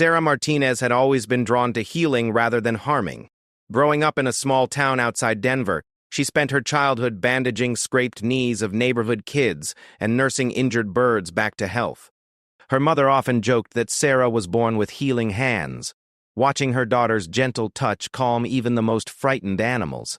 Sarah Martinez had always been drawn to healing rather than harming. Growing up in a small town outside Denver, she spent her childhood bandaging scraped knees of neighborhood kids and nursing injured birds back to health. Her mother often joked that Sarah was born with healing hands, watching her daughter's gentle touch calm even the most frightened animals.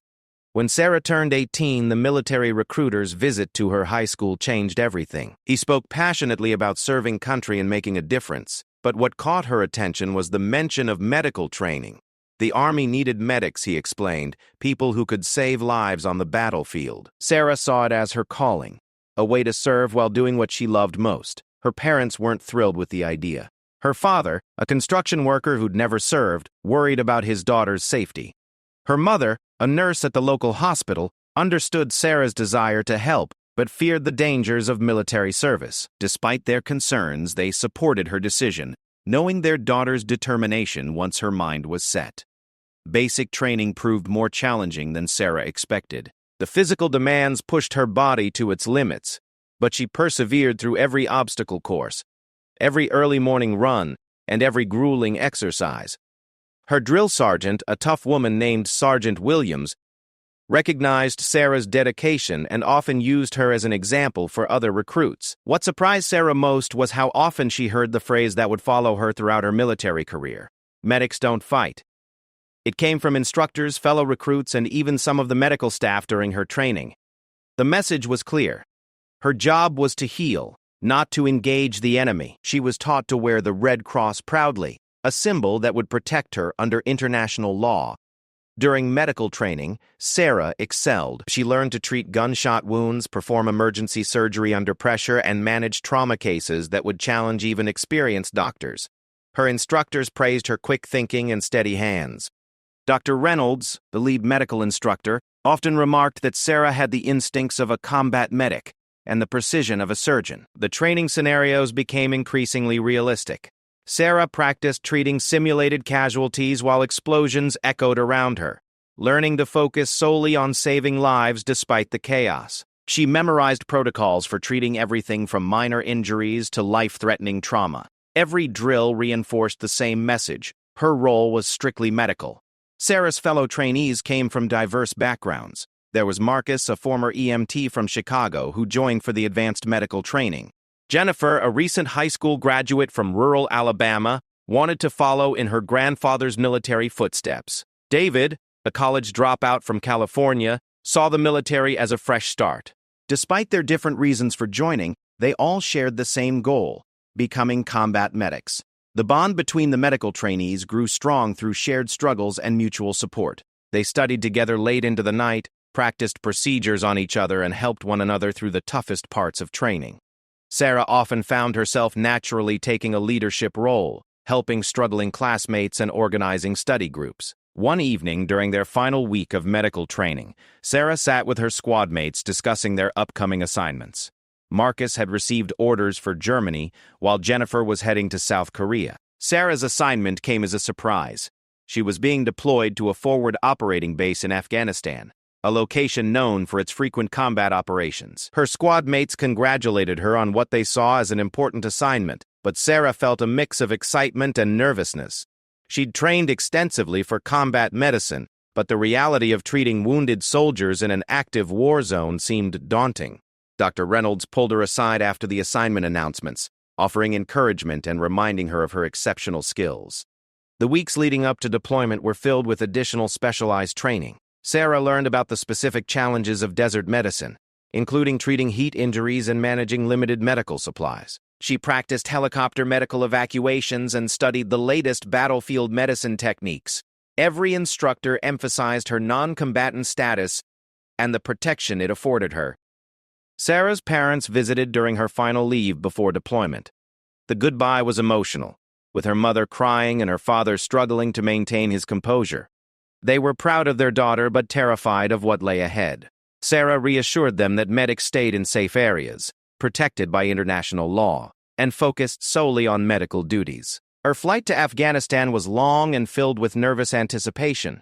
When Sarah turned 18, the military recruiter's visit to her high school changed everything. He spoke passionately about serving country and making a difference, but what caught her attention was the mention of medical training. The Army needed medics, he explained, people who could save lives on the battlefield. Sarah saw it as her calling, a way to serve while doing what she loved most. Her parents weren't thrilled with the idea. Her father, a construction worker who'd never served, worried about his daughter's safety. Her mother, a nurse at the local hospital, understood Sarah's desire to help, but feared the dangers of military service. Despite their concerns, they supported her decision, knowing their daughter's determination once her mind was set. Basic training proved more challenging than Sarah expected. The physical demands pushed her body to its limits, but she persevered through every obstacle course, every early morning run, and every grueling exercise. Her drill sergeant, a tough woman named Sergeant Williams, recognized Sarah's dedication and often used her as an example for other recruits. What surprised Sarah most was how often she heard the phrase that would follow her throughout her military career: medics don't fight. It came from instructors, fellow recruits, and even some of the medical staff during her training. The message was clear. Her job was to heal, not to engage the enemy. She was taught to wear the Red Cross proudly, a symbol that would protect her under international law. During medical training, Sarah excelled. She learned to treat gunshot wounds, perform emergency surgery under pressure, and manage trauma cases that would challenge even experienced doctors. Her instructors praised her quick thinking and steady hands. Dr. Reynolds, the lead medical instructor, often remarked that Sarah had the instincts of a combat medic and the precision of a surgeon. The training scenarios became increasingly realistic. Sarah practiced treating simulated casualties while explosions echoed around her, learning to focus solely on saving lives despite the chaos. She memorized protocols for treating everything from minor injuries to life-threatening trauma. Every drill reinforced the same message: her role was strictly medical. Sarah's fellow trainees came from diverse backgrounds. There was Marcus, a former EMT from Chicago, who joined for the advanced medical training. Jennifer, a recent high school graduate from rural Alabama, wanted to follow in her grandfather's military footsteps. David, a college dropout from California, saw the military as a fresh start. Despite their different reasons for joining, they all shared the same goal: becoming combat medics. The bond between the medical trainees grew strong through shared struggles and mutual support. They studied together late into the night, practiced procedures on each other, and helped one another through the toughest parts of training. Sarah often found herself naturally taking a leadership role, helping struggling classmates and organizing study groups. One evening during their final week of medical training, Sarah sat with her squad mates discussing their upcoming assignments. Marcus had received orders for Germany, while Jennifer was heading to South Korea. Sarah's assignment came as a surprise. She was being deployed to a forward operating base in Afghanistan, a location known for its frequent combat operations. Her squad mates congratulated her on what they saw as an important assignment, but Sarah felt a mix of excitement and nervousness. She'd trained extensively for combat medicine, but the reality of treating wounded soldiers in an active war zone seemed daunting. Dr. Reynolds pulled her aside after the assignment announcements, offering encouragement and reminding her of her exceptional skills. The weeks leading up to deployment were filled with additional specialized training. Sarah learned about the specific challenges of desert medicine, including treating heat injuries and managing limited medical supplies. She practiced helicopter medical evacuations and studied the latest battlefield medicine techniques. Every instructor emphasized her non-combatant status and the protection it afforded her. Sarah's parents visited during her final leave before deployment. The goodbye was emotional, with her mother crying and her father struggling to maintain his composure. They were proud of their daughter but terrified of what lay ahead. Sarah reassured them that medics stayed in safe areas, protected by international law, and focused solely on medical duties. Her flight to Afghanistan was long and filled with nervous anticipation.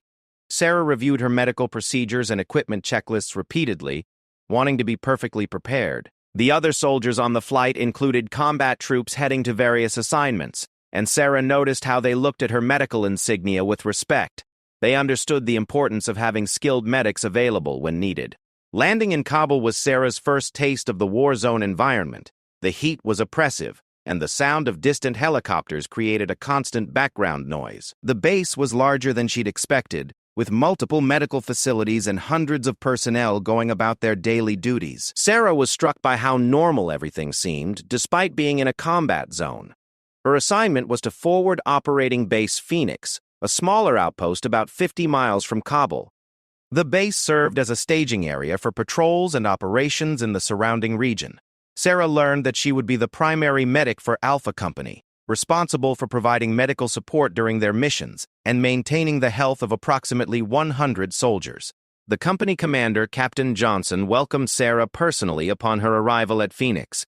Sarah reviewed her medical procedures and equipment checklists repeatedly, wanting to be perfectly prepared. The other soldiers on the flight included combat troops heading to various assignments, and Sarah noticed how they looked at her medical insignia with respect. They understood the importance of having skilled medics available when needed. Landing in Kabul was Sarah's first taste of the war zone environment. The heat was oppressive, and the sound of distant helicopters created a constant background noise. The base was larger than she'd expected, with multiple medical facilities and hundreds of personnel going about their daily duties. Sarah was struck by how normal everything seemed, despite being in a combat zone. Her assignment was to Forward Operating Base Phoenix, a smaller outpost about 50 miles from Kabul. The base served as a staging area for patrols and operations in the surrounding region. Sarah learned that she would be the primary medic for Alpha Company, responsible for providing medical support during their missions and maintaining the health of approximately 100 soldiers. The company commander, Captain Johnson, welcomed Sarah personally upon her arrival at Phoenix.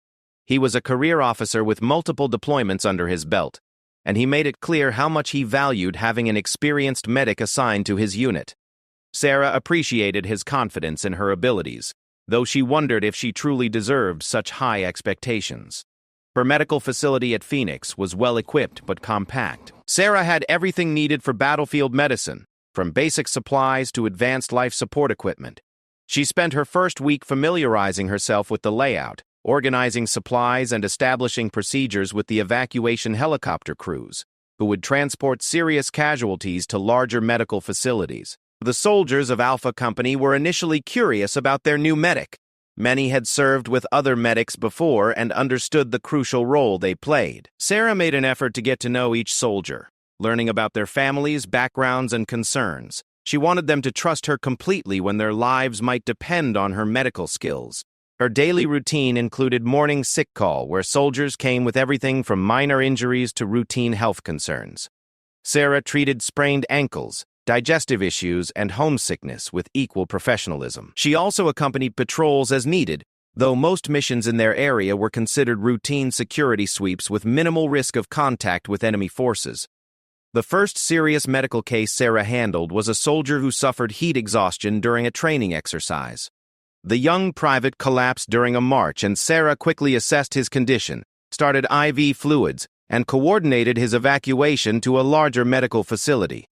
He was a career officer with multiple deployments under his belt, and he made it clear how much he valued having an experienced medic assigned to his unit. Sarah appreciated his confidence in her abilities, though she wondered if she truly deserved such high expectations. Her medical facility at Phoenix was well-equipped but compact. Sarah had everything needed for battlefield medicine, from basic supplies to advanced life support equipment. She spent her first week familiarizing herself with the layout, organizing supplies and establishing procedures with the evacuation helicopter crews, who would transport serious casualties to larger medical facilities. The soldiers of Alpha Company were initially curious about their new medic. Many had served with other medics before and understood the crucial role they played. Sarah made an effort to get to know each soldier, learning about their families, backgrounds, and concerns. She wanted them to trust her completely when their lives might depend on her medical skills. Her daily routine included morning sick call, where soldiers came with everything from minor injuries to routine health concerns. Sarah treated sprained ankles, digestive issues, and homesickness with equal professionalism. She also accompanied patrols as needed, though most missions in their area were considered routine security sweeps with minimal risk of contact with enemy forces. The first serious medical case Sarah handled was a soldier who suffered heat exhaustion during a training exercise. The young private collapsed during a march, and Sarah quickly assessed his condition, started IV fluids, and coordinated his evacuation to a larger medical facility.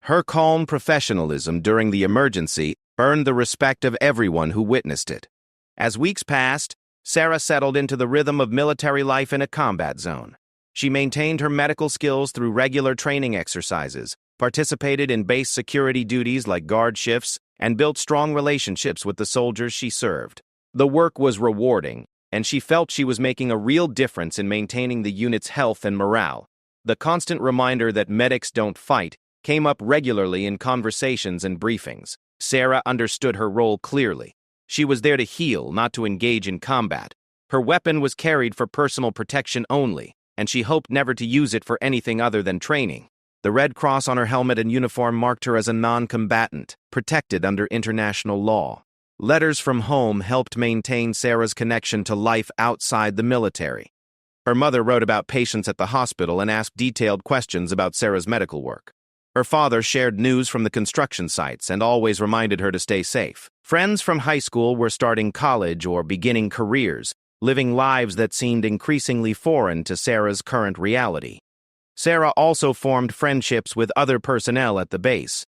Her calm professionalism during the emergency earned the respect of everyone who witnessed it. As weeks passed, Sarah settled into the rhythm of military life in a combat zone. She maintained her medical skills through regular training exercises, participated in base security duties like guard shifts, and built strong relationships with the soldiers she served. The work was rewarding, and she felt she was making a real difference in maintaining the unit's health and morale. The constant reminder that medics don't fight came up regularly in conversations and briefings. Sarah understood her role clearly. She was there to heal, not to engage in combat. Her weapon was carried for personal protection only, and she hoped never to use it for anything other than training. The red cross on her helmet and uniform marked her as a non-combatant, protected under international law. Letters from home helped maintain Sarah's connection to life outside the military. Her mother wrote about patients at the hospital and asked detailed questions about Sarah's medical work. Her father shared news from the construction sites and always reminded her to stay safe. Friends from high school were starting college or beginning careers, living lives that seemed increasingly foreign to Sarah's current reality. Sarah also formed friendships with other personnel at the base.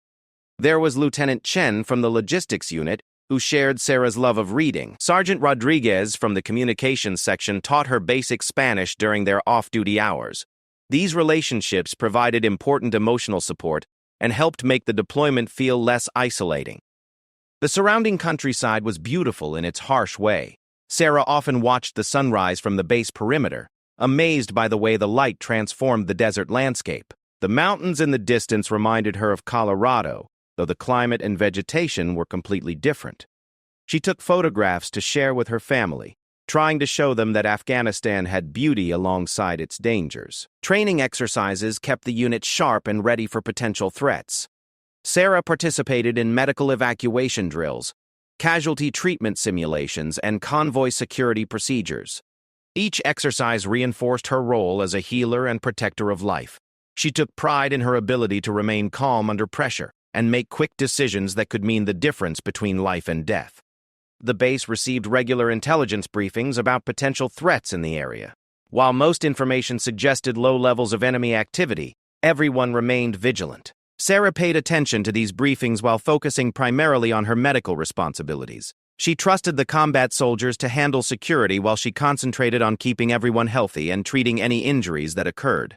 There was Lieutenant Chen from the logistics unit, who shared Sarah's love of reading. Sergeant Rodriguez from the communications section taught her basic Spanish during their off-duty hours. These relationships provided important emotional support and helped make the deployment feel less isolating. The surrounding countryside was beautiful in its harsh way. Sarah often watched the sunrise from the base perimeter, amazed by the way the light transformed the desert landscape. The mountains in the distance reminded her of Colorado, though the climate and vegetation were completely different. She took photographs to share with her family, trying to show them that Afghanistan had beauty alongside its dangers. Training exercises kept the unit sharp and ready for potential threats. Sarah participated in medical evacuation drills, casualty treatment simulations, and convoy security procedures. Each exercise reinforced her role as a healer and protector of life. She took pride in her ability to remain calm under pressure and make quick decisions that could mean the difference between life and death. The base received regular intelligence briefings about potential threats in the area. While most information suggested low levels of enemy activity, everyone remained vigilant. Sarah paid attention to these briefings while focusing primarily on her medical responsibilities. She trusted the combat soldiers to handle security while she concentrated on keeping everyone healthy and treating any injuries that occurred.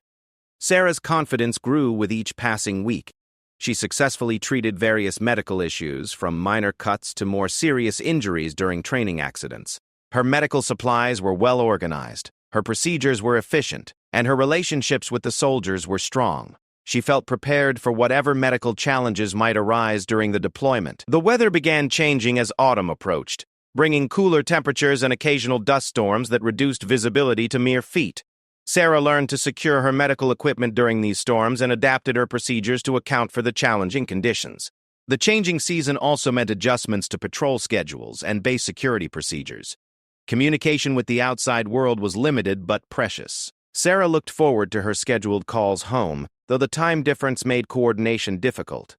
Sarah's confidence grew with each passing week. She successfully treated various medical issues, from minor cuts to more serious injuries during training accidents. Her medical supplies were well organized, her procedures were efficient, and her relationships with the soldiers were strong. She felt prepared for whatever medical challenges might arise during the deployment. The weather began changing as autumn approached, bringing cooler temperatures and occasional dust storms that reduced visibility to mere feet. Sarah learned to secure her medical equipment during these storms and adapted her procedures to account for the challenging conditions. The changing season also meant adjustments to patrol schedules and base security procedures. Communication with the outside world was limited but precious. Sarah looked forward to her scheduled calls home, though the time difference made coordination difficult.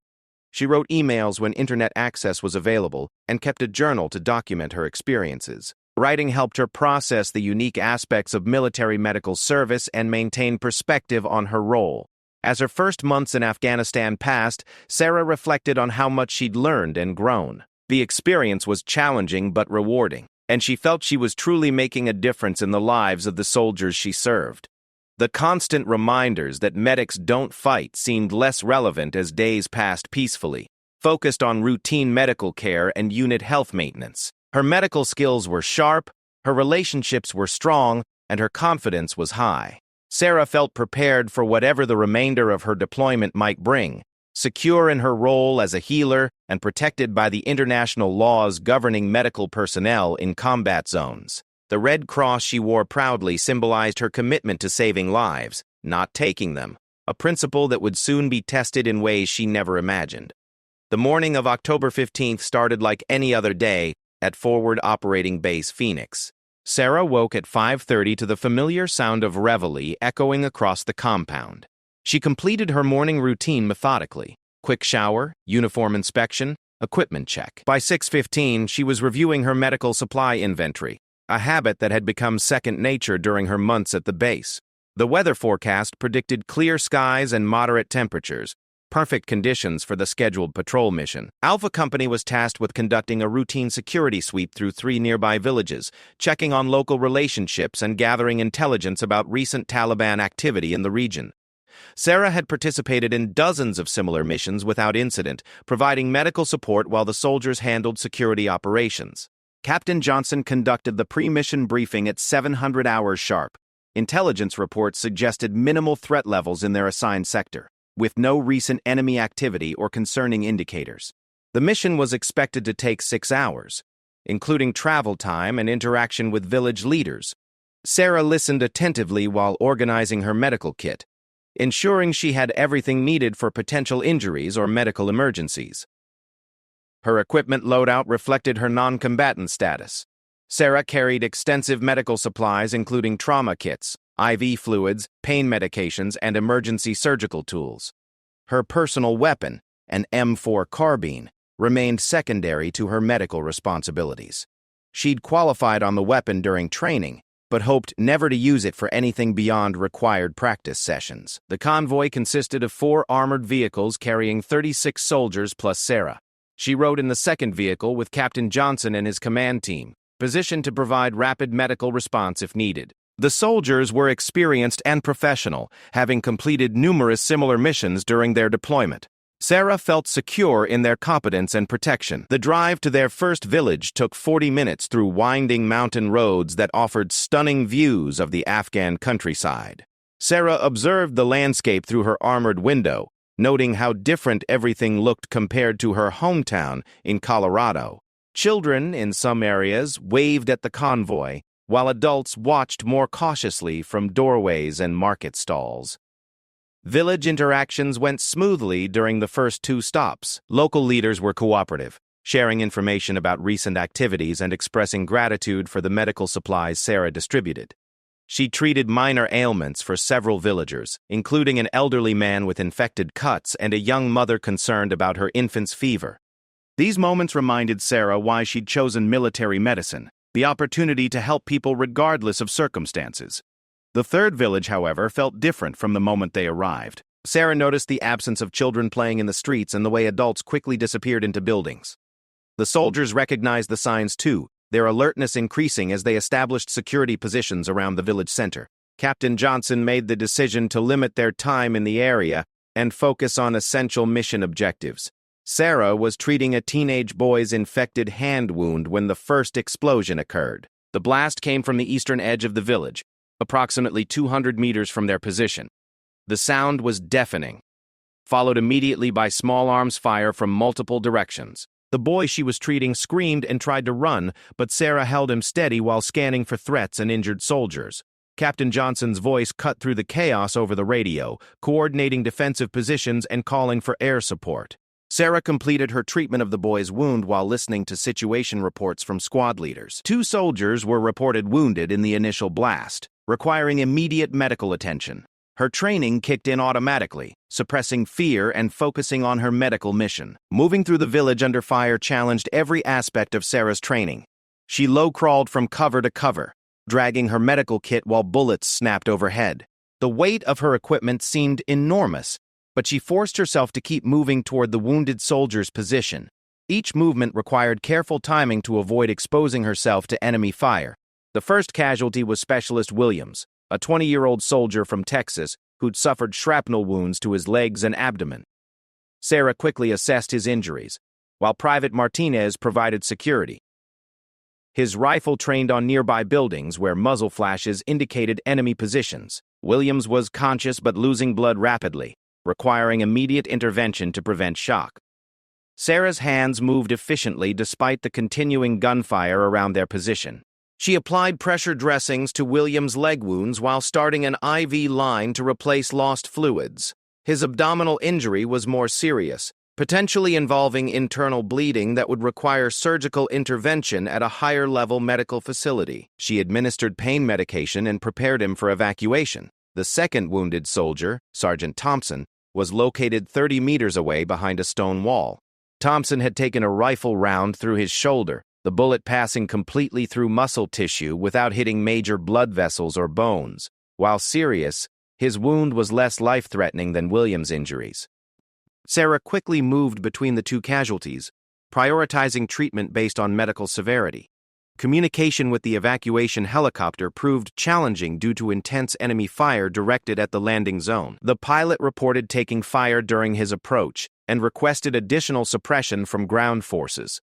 She wrote emails when internet access was available and kept a journal to document her experiences. Writing helped her process the unique aspects of military medical service and maintain perspective on her role. As her first months in Afghanistan passed, Sarah reflected on how much she'd learned and grown. The experience was challenging but rewarding, and she felt she was truly making a difference in the lives of the soldiers she served. The constant reminders that medics don't fight seemed less relevant as days passed peacefully, focused on routine medical care and unit health maintenance. Her medical skills were sharp, her relationships were strong, and her confidence was high. Sarah felt prepared for whatever the remainder of her deployment might bring, secure in her role as a healer and protected by the international laws governing medical personnel in combat zones. The red cross she wore proudly symbolized her commitment to saving lives, not taking them, a principle that would soon be tested in ways she never imagined. The morning of October 15th started like any other day at Forward Operating Base Phoenix. Sarah woke at 5:30 to the familiar sound of reveille echoing across the compound. She completed her morning routine methodically. Quick shower, uniform inspection, equipment check. By 6:15, she was reviewing her medical supply inventory, a habit that had become second nature during her months at the base. The weather forecast predicted clear skies and moderate temperatures, perfect conditions for the scheduled patrol mission. Alpha Company was tasked with conducting a routine security sweep through 3 nearby villages, checking on local relationships and gathering intelligence about recent Taliban activity in the region. Sarah had participated in dozens of similar missions without incident, providing medical support while the soldiers handled security operations. Captain Johnson conducted the pre-mission briefing at 700 hours sharp. Intelligence reports suggested minimal threat levels in their assigned sector, with no recent enemy activity or concerning indicators. The mission was expected to take 6 hours, including travel time and interaction with village leaders. Sarah listened attentively while organizing her medical kit, ensuring she had everything needed for potential injuries or medical emergencies. Her equipment loadout reflected her non-combatant status. Sarah carried extensive medical supplies including trauma kits, IV fluids, pain medications, and emergency surgical tools. Her personal weapon, an M4 carbine, remained secondary to her medical responsibilities. She'd qualified on the weapon during training, but hoped never to use it for anything beyond required practice sessions. The convoy consisted of 4 armored vehicles carrying 36 soldiers plus Sarah. She rode in the second vehicle with Captain Johnson and his command team, positioned to provide rapid medical response if needed. The soldiers were experienced and professional, having completed numerous similar missions during their deployment. Sarah felt secure in their competence and protection. The drive to their first village took 40 minutes through winding mountain roads that offered stunning views of the Afghan countryside. Sarah observed the landscape through her armored window, noting how different everything looked compared to her hometown in Colorado. Children, in some areas, waved at the convoy, while adults watched more cautiously from doorways and market stalls. Village interactions went smoothly during the first 2 stops. Local leaders were cooperative, sharing information about recent activities and expressing gratitude for the medical supplies Sarah distributed. She treated minor ailments for several villagers, including an elderly man with infected cuts and a young mother concerned about her infant's fever. These moments reminded Sarah why she'd chosen military medicine, the opportunity to help people regardless of circumstances. The third village, however, felt different from the moment they arrived. Sarah noticed the absence of children playing in the streets and the way adults quickly disappeared into buildings. The soldiers recognized the signs too, their alertness increasing as they established security positions around the village center. Captain Johnson made the decision to limit their time in the area and focus on essential mission objectives. Sarah was treating a teenage boy's infected hand wound when the first explosion occurred. The blast came from the eastern edge of the village, approximately 200 meters from their position. The sound was deafening, followed immediately by small arms fire from multiple directions. The boy she was treating screamed and tried to run, but Sarah held him steady while scanning for threats and injured soldiers. Captain Johnson's voice cut through the chaos over the radio, coordinating defensive positions and calling for air support. Sarah completed her treatment of the boy's wound while listening to situation reports from squad leaders. 2 soldiers were reported wounded in the initial blast, requiring immediate medical attention. Her training kicked in automatically, suppressing fear and focusing on her medical mission. Moving through the village under fire challenged every aspect of Sarah's training. She low-crawled from cover to cover, dragging her medical kit while bullets snapped overhead. The weight of her equipment seemed enormous, but she forced herself to keep moving toward the wounded soldier's position. Each movement required careful timing to avoid exposing herself to enemy fire. The first casualty was Specialist Williams, a 20-year-old soldier from Texas who'd suffered shrapnel wounds to his legs and abdomen. Sarah quickly assessed his injuries, while Private Martinez provided security. His rifle trained on nearby buildings where muzzle flashes indicated enemy positions. Williams was conscious but losing blood rapidly, requiring immediate intervention to prevent shock. Sarah's hands moved efficiently despite the continuing gunfire around their position. She applied pressure dressings to Williams' leg wounds while starting an IV line to replace lost fluids. His abdominal injury was more serious, potentially involving internal bleeding that would require surgical intervention at a higher-level medical facility. She administered pain medication and prepared him for evacuation. The second wounded soldier, Sergeant Thompson, was located 30 meters away behind a stone wall. Thompson had taken a rifle round through his shoulder, the bullet passing completely through muscle tissue without hitting major blood vessels or bones. While serious, his wound was less life-threatening than Williams' injuries. Sarah quickly moved between the 2 casualties, prioritizing treatment based on medical severity. Communication with the evacuation helicopter proved challenging due to intense enemy fire directed at the landing zone. The pilot reported taking fire during his approach and requested additional suppression from ground forces.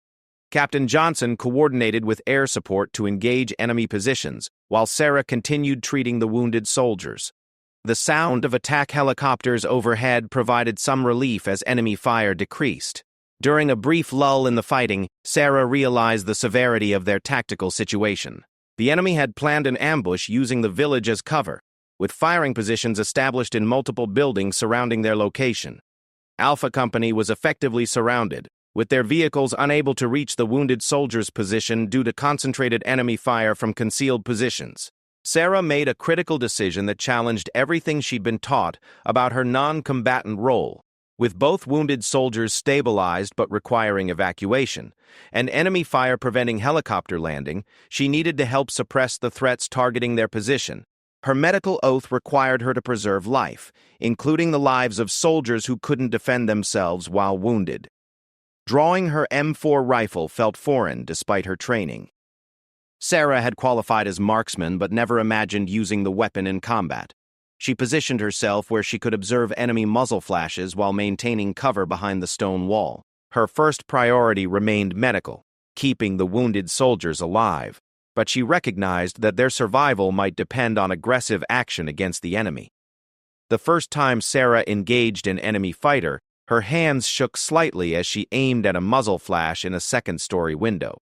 Captain Johnson coordinated with air support to engage enemy positions, while Sarah continued treating the wounded soldiers. The sound of attack helicopters overhead provided some relief as enemy fire decreased. During a brief lull in the fighting, Sarah realized the severity of their tactical situation. The enemy had planned an ambush using the village as cover, with firing positions established in multiple buildings surrounding their location. Alpha Company was effectively surrounded, with their vehicles unable to reach the wounded soldier's position due to concentrated enemy fire from concealed positions. Sarah made a critical decision that challenged everything she'd been taught about her non-combatant role. With both wounded soldiers stabilized but requiring evacuation, and enemy fire preventing helicopter landing, she needed to help suppress the threats targeting their position. Her medical oath required her to preserve life, including the lives of soldiers who couldn't defend themselves while wounded. Drawing her M4 rifle felt foreign despite her training. Sarah had qualified as marksman but never imagined using the weapon in combat. She positioned herself where she could observe enemy muzzle flashes while maintaining cover behind the stone wall. Her first priority remained medical, keeping the wounded soldiers alive, but she recognized that their survival might depend on aggressive action against the enemy. The first time Sarah engaged an enemy fighter, her hands shook slightly as she aimed at a muzzle flash in a second-story window.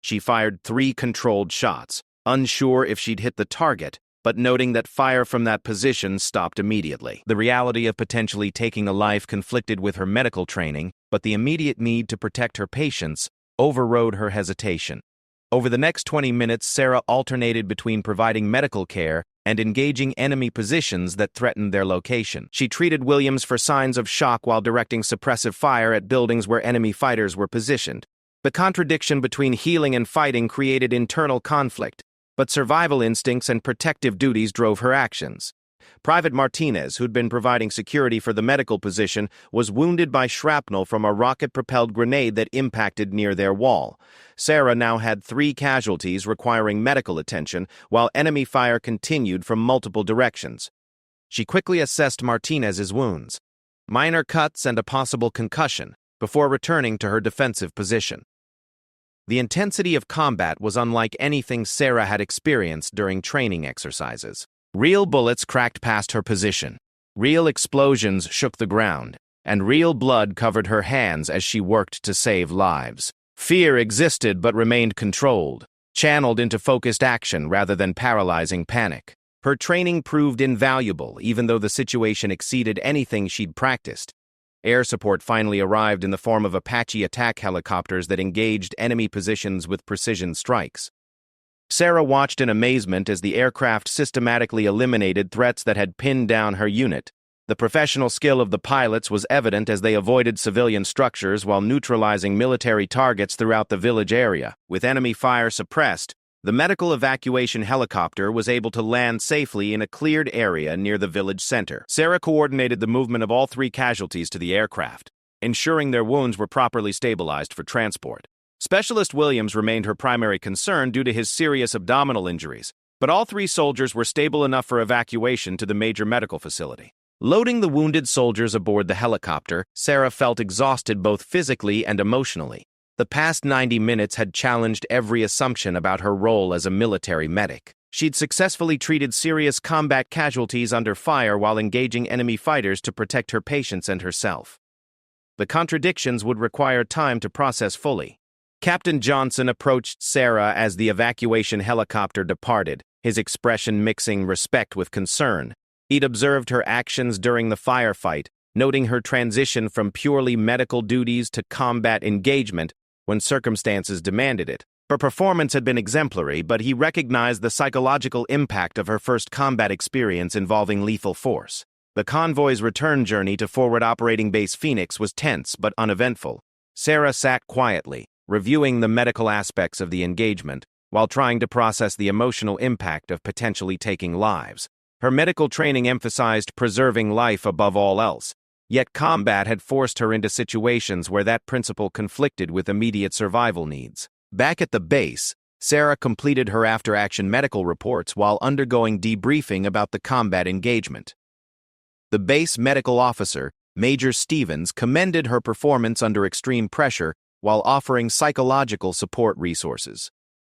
She fired 3 controlled shots, unsure if she'd hit the target, but noting that fire from that position stopped immediately. The reality of potentially taking a life conflicted with her medical training, but the immediate need to protect her patients overrode her hesitation. Over the next 20 minutes, Sarah alternated between providing medical care and engaging enemy positions that threatened their location. She treated Williams for signs of shock while directing suppressive fire at buildings where enemy fighters were positioned. The contradiction between healing and fighting created internal conflict, but survival instincts and protective duties drove her actions. Private Martinez, who'd been providing security for the medical position, was wounded by shrapnel from a rocket-propelled grenade that impacted near their wall. Sarah now had 3 casualties requiring medical attention, while enemy fire continued from multiple directions. She quickly assessed Martinez's wounds, minor cuts and a possible concussion, before returning to her defensive position. The intensity of combat was unlike anything Sarah had experienced during training exercises. Real bullets cracked past her position, real explosions shook the ground, and real blood covered her hands as she worked to save lives. Fear existed but remained controlled, channeled into focused action rather than paralyzing panic. Her training proved invaluable, even though the situation exceeded anything she'd practiced. Air support finally arrived in the form of Apache attack helicopters that engaged enemy positions with precision strikes. Sarah watched in amazement as the aircraft systematically eliminated threats that had pinned down her unit. The professional skill of the pilots was evident as they avoided civilian structures while neutralizing military targets throughout the village area. With enemy fire suppressed, the medical evacuation helicopter was able to land safely in a cleared area near the village center. Sarah coordinated the movement of all 3 casualties to the aircraft, ensuring their wounds were properly stabilized for transport. Specialist Williams remained her primary concern due to his serious abdominal injuries, but all 3 soldiers were stable enough for evacuation to the major medical facility. Loading the wounded soldiers aboard the helicopter, Sarah felt exhausted both physically and emotionally. The past 90 minutes had challenged every assumption about her role as a military medic. She'd successfully treated serious combat casualties under fire while engaging enemy fighters to protect her patients and herself. The contradictions would require time to process fully. Captain Johnson approached Sarah as the evacuation helicopter departed, his expression mixing respect with concern. He'd observed her actions during the firefight, noting her transition from purely medical duties to combat engagement when circumstances demanded it. Her performance had been exemplary, but he recognized the psychological impact of her first combat experience involving lethal force. The convoy's return journey to Forward Operating Base Phoenix was tense but uneventful. Sarah sat quietly, reviewing the medical aspects of the engagement, while trying to process the emotional impact of potentially taking lives. Her medical training emphasized preserving life above all else, yet combat had forced her into situations where that principle conflicted with immediate survival needs. Back at the base, Sarah completed her after-action medical reports while undergoing debriefing about the combat engagement. The base medical officer, Major Stevens, commended her performance under extreme pressure while offering psychological support resources.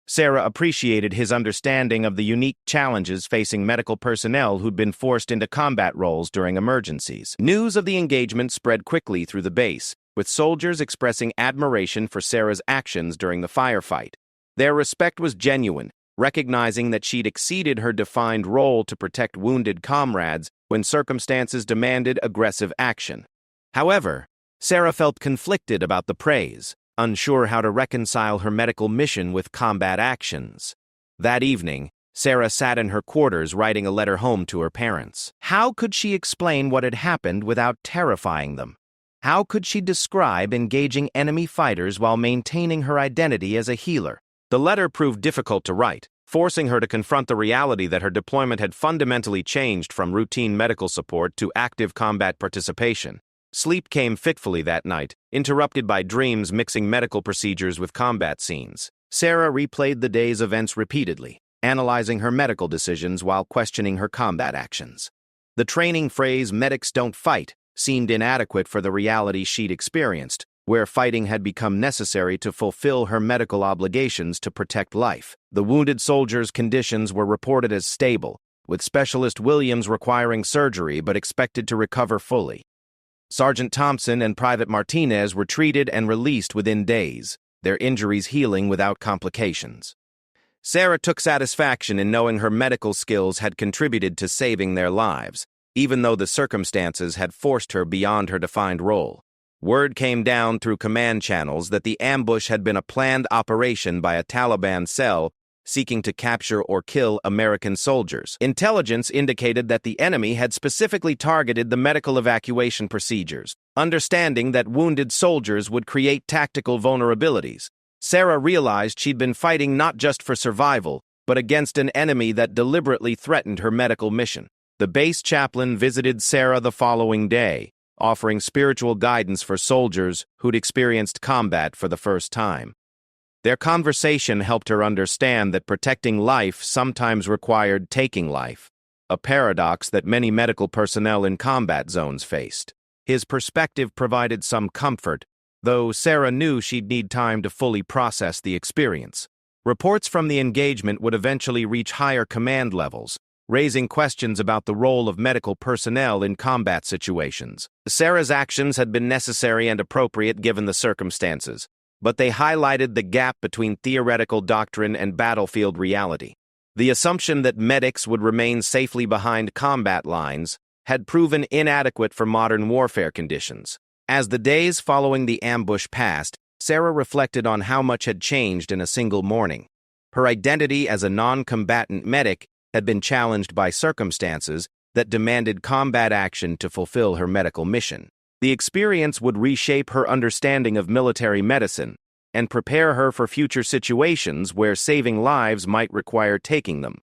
Sarah appreciated his understanding of the unique challenges facing medical personnel who'd been forced into combat roles during emergencies. News of the engagement spread quickly through the base, with soldiers expressing admiration for Sarah's actions during the firefight. Their respect was genuine, recognizing that she'd exceeded her defined role to protect wounded comrades when circumstances demanded aggressive action. However, Sarah felt conflicted about the praise, unsure how to reconcile her medical mission with combat actions. That evening, Sarah sat in her quarters writing a letter home to her parents. How could she explain what had happened without terrifying them? How could she describe engaging enemy fighters while maintaining her identity as a healer? The letter proved difficult to write, forcing her to confront the reality that her deployment had fundamentally changed from routine medical support to active combat participation. Sleep came fitfully that night, interrupted by dreams mixing medical procedures with combat scenes. Sarah replayed the day's events repeatedly, analyzing her medical decisions while questioning her combat actions. The training phrase, "medics don't fight," seemed inadequate for the reality she'd experienced, where fighting had become necessary to fulfill her medical obligations to protect life. The wounded soldiers' conditions were reported as stable, with Specialist Williams requiring surgery but expected to recover fully. Sergeant Thompson and Private Martinez were treated and released within days, their injuries healing without complications. Sarah took satisfaction in knowing her medical skills had contributed to saving their lives, even though the circumstances had forced her beyond her defined role. Word came down through command channels that the ambush had been a planned operation by a Taliban cell seeking to capture or kill American soldiers. Intelligence indicated that the enemy had specifically targeted the medical evacuation procedures, understanding that wounded soldiers would create tactical vulnerabilities. Sarah realized she'd been fighting not just for survival, but against an enemy that deliberately threatened her medical mission. The base chaplain visited Sarah the following day, offering spiritual guidance for soldiers who'd experienced combat for the first time. Their conversation helped her understand that protecting life sometimes required taking life, a paradox that many medical personnel in combat zones faced. His perspective provided some comfort, though Sarah knew she'd need time to fully process the experience. Reports from the engagement would eventually reach higher command levels, raising questions about the role of medical personnel in combat situations. Sarah's actions had been necessary and appropriate given the circumstances, but they highlighted the gap between theoretical doctrine and battlefield reality. The assumption that medics would remain safely behind combat lines had proven inadequate for modern warfare conditions. As the days following the ambush passed, Sarah reflected on how much had changed in a single morning. Her identity as a non-combatant medic had been challenged by circumstances that demanded combat action to fulfill her medical mission. The experience would reshape her understanding of military medicine and prepare her for future situations where saving lives might require taking them.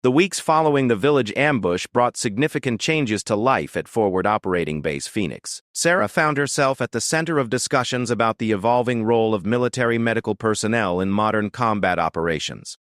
The weeks following the village ambush brought significant changes to life at Forward Operating Base Phoenix. Sarah found herself at the center of discussions about the evolving role of military medical personnel in modern combat operations.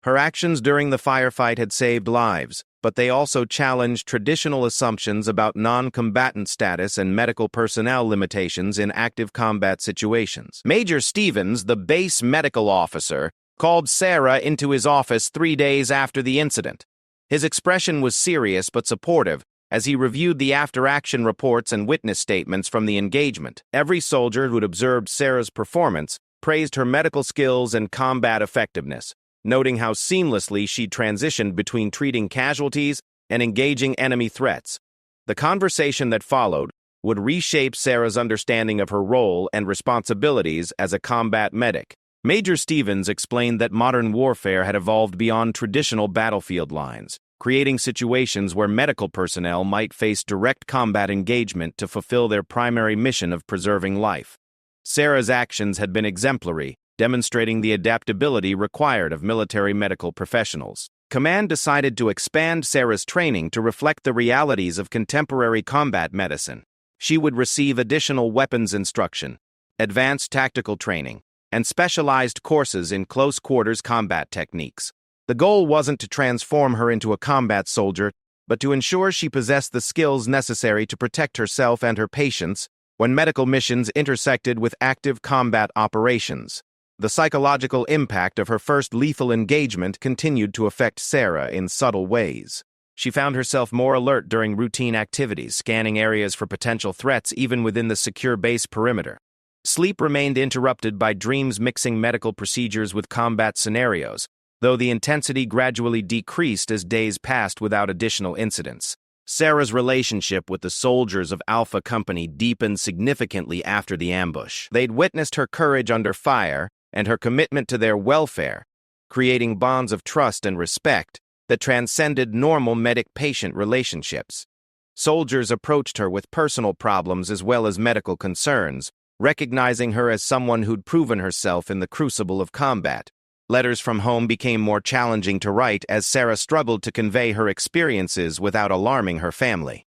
Her actions during the firefight had saved lives, but they also challenged traditional assumptions about non-combatant status and medical personnel limitations in active combat situations. Major Stevens, the base medical officer, called Sarah into his office 3 days after the incident. His expression was serious but supportive as he reviewed the after-action reports and witness statements from the engagement. Every soldier who'd observed Sarah's performance praised her medical skills and combat effectiveness, noting how seamlessly she transitioned between treating casualties and engaging enemy threats. The conversation that followed would reshape Sarah's understanding of her role and responsibilities as a combat medic. Major Stevens explained that modern warfare had evolved beyond traditional battlefield lines, creating situations where medical personnel might face direct combat engagement to fulfill their primary mission of preserving life. Sarah's actions had been exemplary, demonstrating the adaptability required of military medical professionals. Command decided to expand Sarah's training to reflect the realities of contemporary combat medicine. She would receive additional weapons instruction, advanced tactical training, and specialized courses in close-quarters combat techniques. The goal wasn't to transform her into a combat soldier, but to ensure she possessed the skills necessary to protect herself and her patients when medical missions intersected with active combat operations. The psychological impact of her first lethal engagement continued to affect Sarah in subtle ways. She found herself more alert during routine activities, scanning areas for potential threats even within the secure base perimeter. Sleep remained interrupted by dreams mixing medical procedures with combat scenarios, though the intensity gradually decreased as days passed without additional incidents. Sarah's relationship with the soldiers of Alpha Company deepened significantly after the ambush. They'd witnessed her courage under fire and her commitment to their welfare, creating bonds of trust and respect that transcended normal medic-patient relationships. Soldiers approached her with personal problems as well as medical concerns, recognizing her as someone who'd proven herself in the crucible of combat. Letters from home became more challenging to write as Sarah struggled to convey her experiences without alarming her family.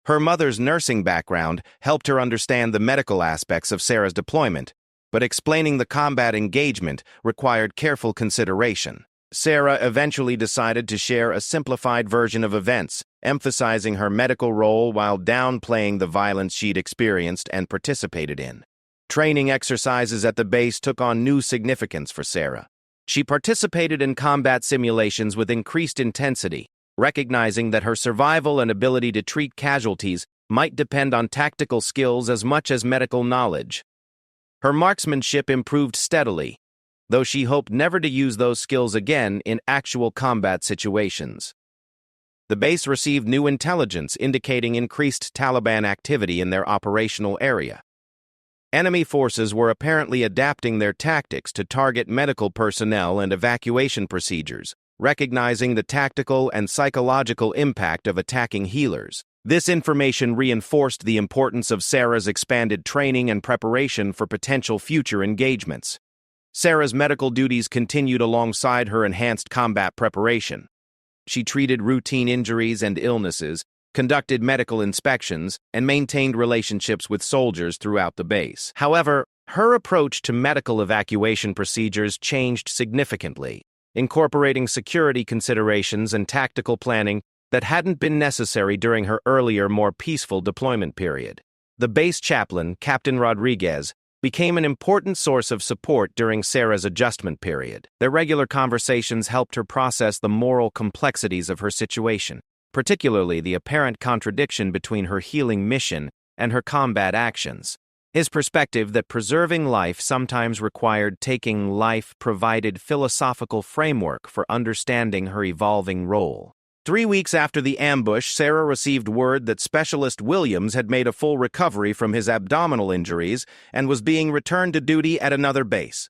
Her mother's nursing background helped her understand the medical aspects of Sarah's deployment, but explaining the combat engagement required careful consideration. Sarah eventually decided to share a simplified version of events, emphasizing her medical role while downplaying the violence she'd experienced and participated in. Training exercises at the base took on new significance for Sarah. She participated in combat simulations with increased intensity, recognizing that her survival and ability to treat casualties might depend on tactical skills as much as medical knowledge. Her marksmanship improved steadily, though she hoped never to use those skills again in actual combat situations. The base received new intelligence indicating increased Taliban activity in their operational area. Enemy forces were apparently adapting their tactics to target medical personnel and evacuation procedures, recognizing the tactical and psychological impact of attacking healers. This information reinforced the importance of Sarah's expanded training and preparation for potential future engagements. Sarah's medical duties continued alongside her enhanced combat preparation. She treated routine injuries and illnesses, conducted medical inspections, and maintained relationships with soldiers throughout the base. However, her approach to medical evacuation procedures changed significantly, incorporating security considerations and tactical planning that hadn't been necessary during her earlier, more peaceful deployment period. The base chaplain, Captain Rodriguez, became an important source of support during Sarah's adjustment period. Their regular conversations helped her process the moral complexities of her situation, particularly the apparent contradiction between her healing mission and her combat actions. His perspective that preserving life sometimes required taking life provided philosophical framework for understanding her evolving role. 3 weeks after the ambush, Sarah received word that Specialist Williams had made a full recovery from his abdominal injuries and was being returned to duty at another base.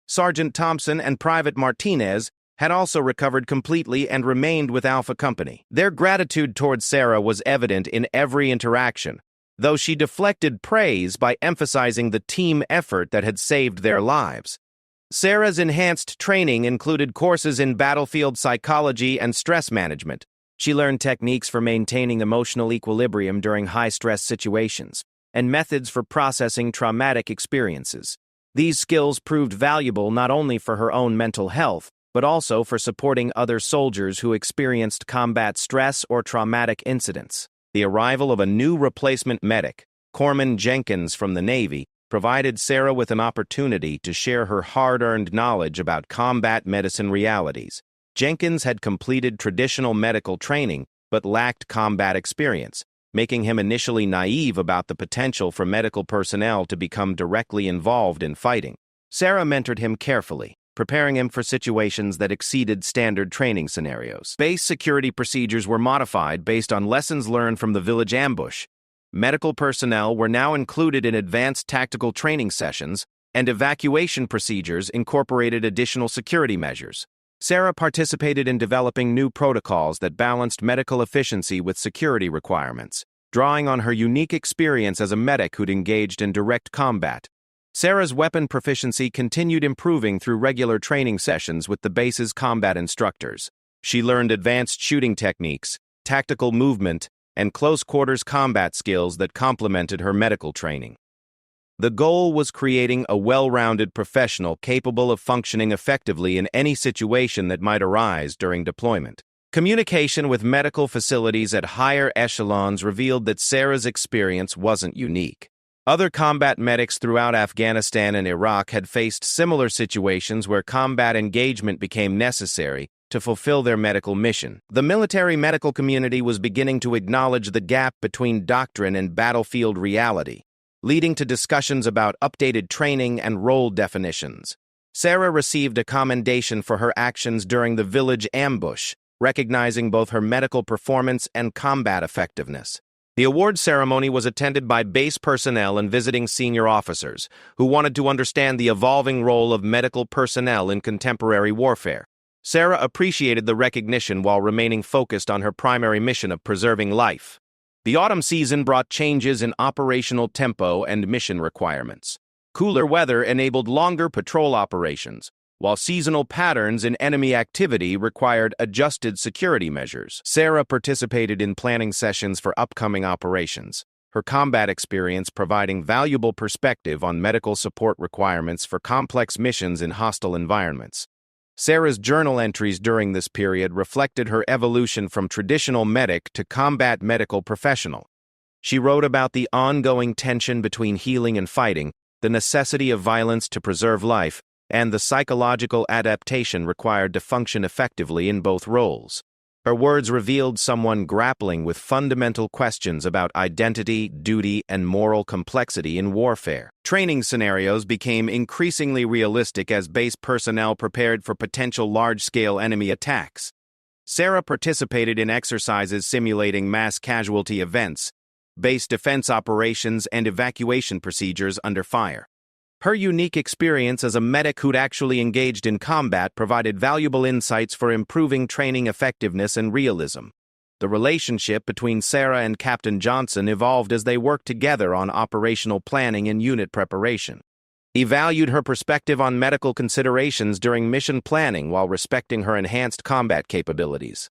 Sergeant Thompson and Private Martinez had also recovered completely and remained with Alpha Company. Their gratitude towards Sarah was evident in every interaction, though she deflected praise by emphasizing the team effort that had saved their lives. Sarah's enhanced training included courses in battlefield psychology and stress management. She learned techniques for maintaining emotional equilibrium during high-stress situations and methods for processing traumatic experiences. These skills proved valuable not only for her own mental health, but also for supporting other soldiers who experienced combat stress or traumatic incidents. The arrival of a new replacement medic, Corpsman Jenkins from the Navy, provided Sarah with an opportunity to share her hard-earned knowledge about combat medicine realities. Jenkins had completed traditional medical training but lacked combat experience, making him initially naive about the potential for medical personnel to become directly involved in fighting. Sarah mentored him carefully, preparing him for situations that exceeded standard training scenarios. Base security procedures were modified based on lessons learned from the village ambush. Medical personnel were now included in advanced tactical training sessions, and evacuation procedures incorporated additional security measures. Sarah participated in developing new protocols that balanced medical efficiency with security requirements, drawing on her unique experience as a medic who'd engaged in direct combat. Sarah's weapon proficiency continued improving through regular training sessions with the base's combat instructors. She learned advanced shooting techniques, tactical movement, and close-quarters combat skills that complemented her medical training. The goal was creating a well-rounded professional capable of functioning effectively in any situation that might arise during deployment. Communication with medical facilities at higher echelons revealed that Sarah's experience wasn't unique. Other combat medics throughout Afghanistan and Iraq had faced similar situations where combat engagement became necessary to fulfill their medical mission. The military medical community was beginning to acknowledge the gap between doctrine and battlefield reality, leading to discussions about updated training and role definitions. Sarah received a commendation for her actions during the village ambush, recognizing both her medical performance and combat effectiveness. The award ceremony was attended by base personnel and visiting senior officers, who wanted to understand the evolving role of medical personnel in contemporary warfare. Sarah appreciated the recognition while remaining focused on her primary mission of preserving life. The autumn season brought changes in operational tempo and mission requirements. Cooler weather enabled longer patrol operations, while seasonal patterns in enemy activity required adjusted security measures. Sarah participated in planning sessions for upcoming operations, her combat experience providing valuable perspective on medical support requirements for complex missions in hostile environments. Sarah's journal entries during this period reflected her evolution from traditional medic to combat medical professional. She wrote about the ongoing tension between healing and fighting, the necessity of violence to preserve life, and the psychological adaptation required to function effectively in both roles. Her words revealed someone grappling with fundamental questions about identity, duty, and moral complexity in warfare. Training scenarios became increasingly realistic as base personnel prepared for potential large-scale enemy attacks. Sarah participated in exercises simulating mass casualty events, base defense operations, and evacuation procedures under fire. Her unique experience as a medic who'd actually engaged in combat provided valuable insights for improving training effectiveness and realism. The relationship between Sarah and Captain Johnson evolved as they worked together on operational planning and unit preparation. He valued her perspective on medical considerations during mission planning while respecting her enhanced combat capabilities.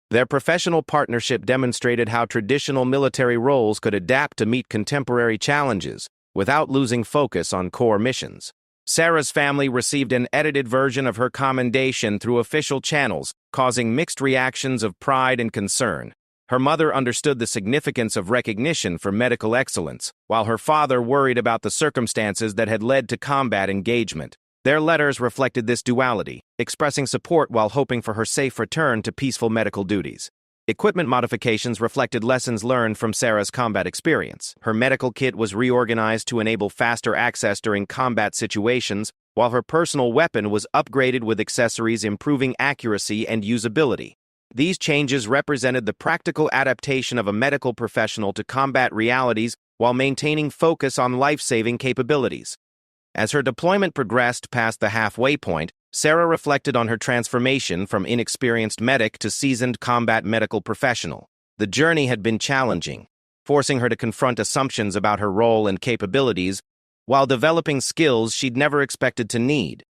Their professional partnership demonstrated how traditional military roles could adapt to meet contemporary challenges without losing focus on core missions. Sarah's family received an edited version of her commendation through official channels, causing mixed reactions of pride and concern. Her mother understood the significance of recognition for medical excellence, while her father worried about the circumstances that had led to combat engagement. Their letters reflected this duality, expressing support while hoping for her safe return to peaceful medical duties. Equipment modifications reflected lessons learned from Sarah's combat experience. Her medical kit was reorganized to enable faster access during combat situations, while her personal weapon was upgraded with accessories improving accuracy and usability. These changes represented the practical adaptation of a medical professional to combat realities while maintaining focus on life-saving capabilities. As her deployment progressed past the halfway point, Sarah reflected on her transformation from inexperienced medic to seasoned combat medical professional. The journey had been challenging, forcing her to confront assumptions about her role and capabilities while developing skills she'd never expected to need.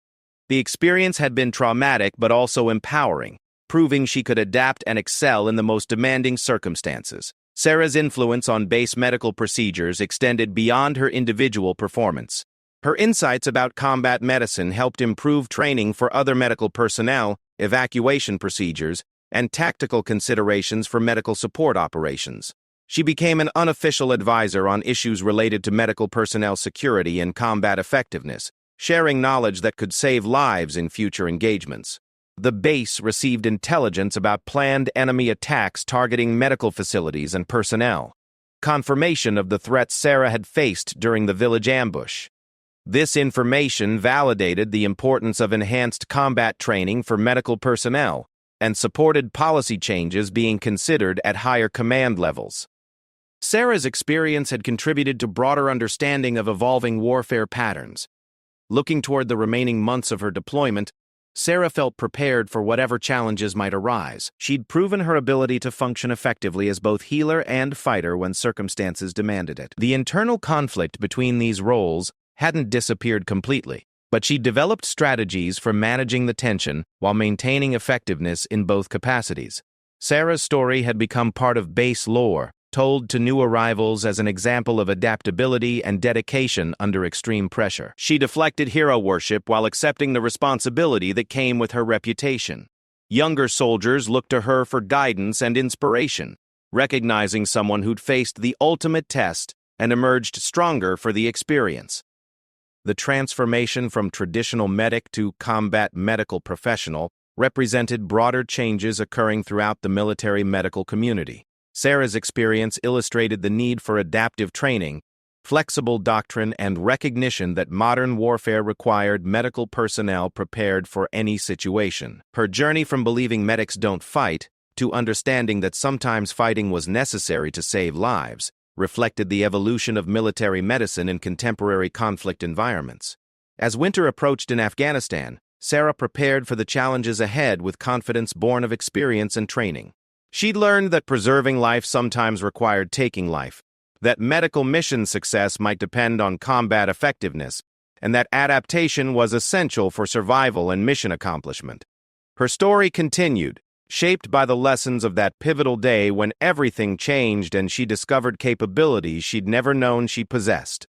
The experience had been traumatic but also empowering, proving she could adapt and excel in the most demanding circumstances. Sarah's influence on base medical procedures extended beyond her individual performance. Her insights about combat medicine helped improve training for other medical personnel, evacuation procedures, and tactical considerations for medical support operations. She became an unofficial advisor on issues related to medical personnel security and combat effectiveness, sharing knowledge that could save lives in future engagements. The base received intelligence about planned enemy attacks targeting medical facilities and personnel, confirmation of the threats Sarah had faced during the village ambush. This information validated the importance of enhanced combat training for medical personnel and supported policy changes being considered at higher command levels. Sarah's experience had contributed to broader understanding of evolving warfare patterns. Looking toward the remaining months of her deployment, Sarah felt prepared for whatever challenges might arise. She'd proven her ability to function effectively as both healer and fighter when circumstances demanded it. The internal conflict between these roles hadn't disappeared completely, but she developed strategies for managing the tension while maintaining effectiveness in both capacities. Sarah's story had become part of base lore, told to new arrivals as an example of adaptability and dedication under extreme pressure. She deflected hero worship while accepting the responsibility that came with her reputation. Younger soldiers looked to her for guidance and inspiration, recognizing someone who'd faced the ultimate test and emerged stronger for the experience. The transformation from traditional medic to combat medical professional represented broader changes occurring throughout the military medical community. Sarah's experience illustrated the need for adaptive training, flexible doctrine, and recognition that modern warfare required medical personnel prepared for any situation. Her journey from believing medics don't fight to understanding that sometimes fighting was necessary to save lives reflected the evolution of military medicine in contemporary conflict environments. As winter approached in Afghanistan, Sarah prepared for the challenges ahead with confidence born of experience and training. She'd learned that preserving life sometimes required taking life, that medical mission success might depend on combat effectiveness, and that adaptation was essential for survival and mission accomplishment. Her story continued, shaped by the lessons of that pivotal day when everything changed and she discovered capabilities she'd never known she possessed.